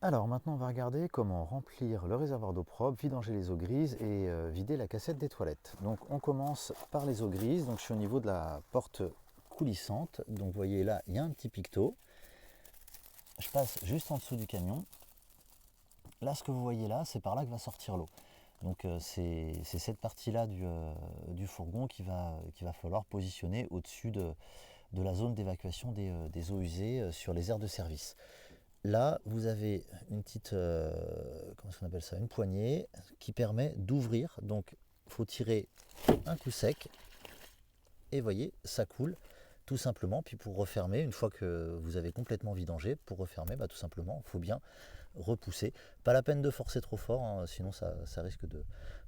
Alors maintenant on va regarder comment remplir le réservoir d'eau propre, vidanger les eaux grises et vider la cassette des toilettes. Donc on commence par les eaux grises, donc je suis au niveau de la porte coulissante, donc vous voyez là il y a un petit pictot, je passe juste en dessous du camion, là ce que vous voyez là c'est par là que va sortir l'eau. Donc c'est cette partie là du fourgon qu'il va falloir positionner au-dessus de la zone d'évacuation des eaux usées sur les aires de service. Là, vous avez une petite, comment est-ce qu'on appelle ça, une poignée qui permet d'ouvrir. Donc, il faut tirer un coup sec et voyez, ça coule tout simplement. Puis pour refermer, une fois que vous avez complètement vidangé, pour refermer, tout simplement, il faut bien repousser. Pas la peine de forcer trop fort, hein, sinon ça risque de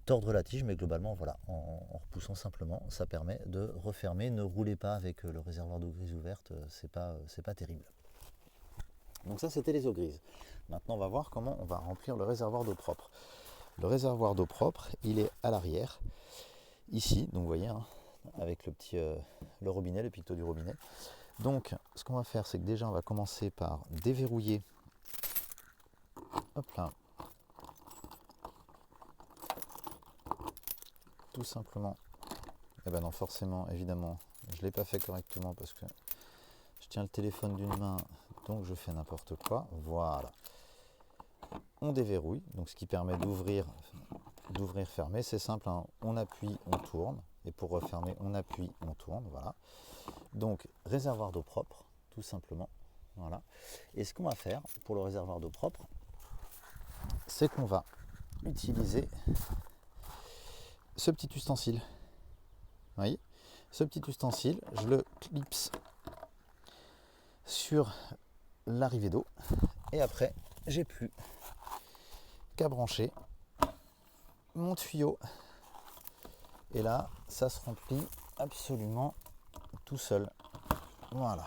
tordre la tige. Mais globalement, voilà, en repoussant simplement, ça permet de refermer. Ne roulez pas avec le réservoir d'eau grise ouverte, c'est pas terrible. Donc ça c'était les eaux grises. Maintenant on va voir comment on va remplir le réservoir d'eau propre. Le réservoir d'eau propre, il est à l'arrière, ici, donc vous voyez, hein, avec le robinet, le pictot du robinet. Donc ce qu'on va faire, c'est que déjà on va commencer par déverrouiller. Hop là. Tout simplement. Et ben non, forcément, évidemment, je ne l'ai pas fait correctement parce que je tiens le téléphone d'une main, donc je fais n'importe quoi. Voilà. On déverrouille, donc ce qui permet d'ouvrir, fermer, c'est simple, hein. On appuie, on tourne, et pour refermer, on appuie, on tourne, voilà. Donc réservoir d'eau propre, tout simplement, voilà. Et ce qu'on va faire pour le réservoir d'eau propre, c'est qu'on va utiliser ce petit ustensile. Vous voyez, ce petit ustensile, je le clipse sur l'arrivée d'eau, et après, j'ai plus qu'à brancher mon tuyau. Et là, ça se remplit absolument tout seul. Voilà.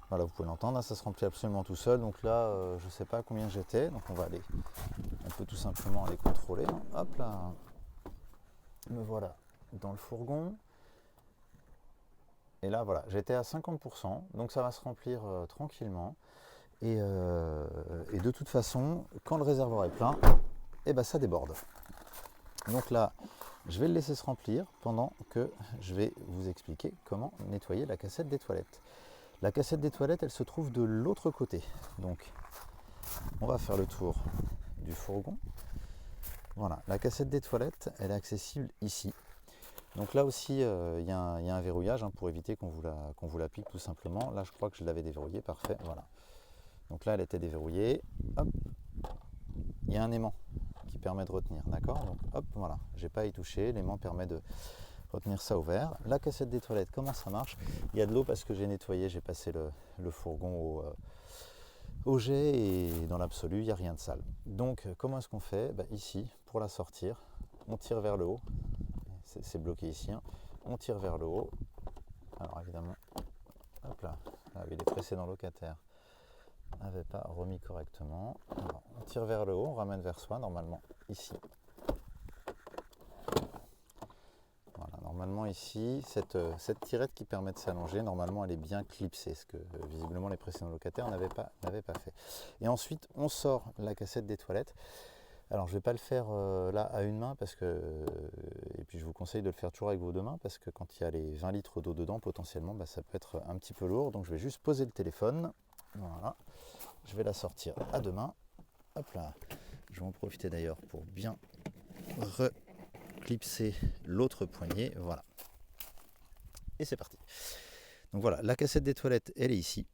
Voilà, vous pouvez l'entendre, ça se remplit absolument tout seul. Donc là, je ne sais pas combien j'étais. Donc on peut tout simplement aller contrôler. Hop là. Me voilà dans le fourgon. Et là, voilà, j'étais à 50%. Donc ça va se remplir tranquillement. Et de toute façon, quand le réservoir est plein, ça déborde. Donc là, je vais le laisser se remplir pendant que je vais vous expliquer comment nettoyer la cassette des toilettes. La cassette des toilettes, elle se trouve de l'autre côté. Donc, on va faire le tour du fourgon. Voilà, la cassette des toilettes, elle est accessible ici. Donc là aussi, il y a un verrouillage pour éviter qu'on vous la pique tout simplement. Là, je crois que je l'avais déverrouillée, parfait, voilà. Donc là, elle était déverrouillée. Hop, il y a un aimant qui permet de retenir, d'accord. Donc hop, voilà, j'ai pas à y toucher, l'aimant permet de retenir ça ouvert. La cassette des toilettes, comment ça marche? Il y a de l'eau parce que j'ai nettoyé, j'ai passé le fourgon au jet et dans l'absolu, il n'y a rien de sale. Donc comment est-ce qu'on fait? Ici, pour la sortir, on tire vers le haut, c'est bloqué ici, hein. On tire vers le haut. Alors évidemment, hop là, les précédents locataires n'avaient pas remis correctement. Alors, on tire vers le haut, on ramène vers soi, normalement ici. Voilà, normalement ici, cette tirette qui permet de s'allonger, normalement elle est bien clipsée, ce que visiblement les précédents locataires n'avaient pas fait. Et ensuite, on sort la cassette des toilettes. Alors je ne vais pas le faire là à une main, parce que, et puis je vous conseille de le faire toujours avec vos deux mains, parce que quand il y a les 20 litres d'eau dedans, potentiellement, ça peut être un petit peu lourd. Donc je vais juste poser le téléphone. Voilà. Je vais la sortir à deux mains. Hop là. Je vais en profiter d'ailleurs pour bien reclipser l'autre poignée. Voilà. Et c'est parti. Donc voilà, la cassette des toilettes, elle est ici.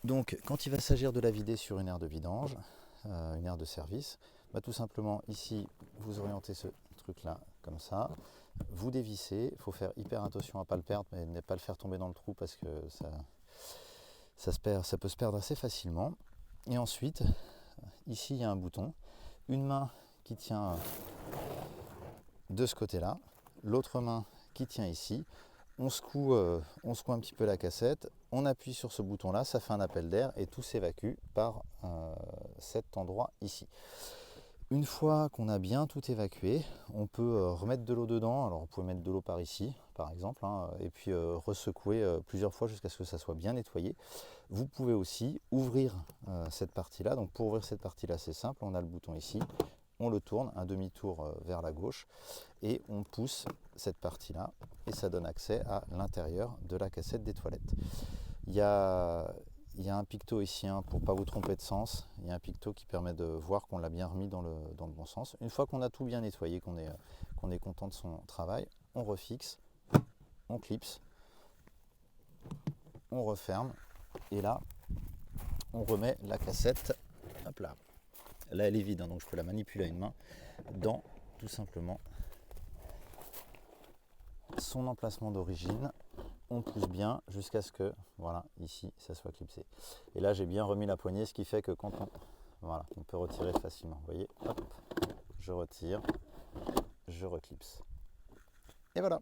Donc quand il va s'agir de la vider sur une aire de vidange, une aire de service, tout simplement ici, vous orientez ce truc là comme ça, vous dévissez, il faut faire hyper attention à ne pas le perdre, mais ne pas le faire tomber dans le trou parce que ça peut se perdre assez facilement. Et ensuite, ici il y a un bouton, une main qui tient de ce côté là, l'autre main qui tient ici. On secoue un petit peu la cassette, on appuie sur ce bouton là, ça fait un appel d'air et tout s'évacue par cet endroit ici. Une fois qu'on a bien tout évacué, on peut remettre de l'eau dedans. Alors vous pouvez mettre de l'eau par ici, par exemple, hein, et puis ressecouer plusieurs fois jusqu'à ce que ça soit bien nettoyé. Vous pouvez aussi ouvrir cette partie-là. Donc pour ouvrir cette partie-là, c'est simple, on a le bouton ici, on le tourne, un demi-tour vers la gauche, et on pousse cette partie-là, et ça donne accès à l'intérieur de la cassette des toilettes. Il y a un picto ici hein, pour ne pas vous tromper de sens. Il y a un picto qui permet de voir qu'on l'a bien remis dans le bon sens. Une fois qu'on a tout bien nettoyé, qu'on est content de son travail, on refixe, on clipse, on referme et là on remet la cassette, hop là, là elle est vide hein, donc je peux la manipuler à une main, dans tout simplement son emplacement d'origine. On pousse bien jusqu'à ce que, voilà, ici, ça soit clipsé. Et là, j'ai bien remis la poignée, ce qui fait que quand voilà, on peut retirer facilement. Vous voyez, hop, je retire, je reclipse. Et voilà.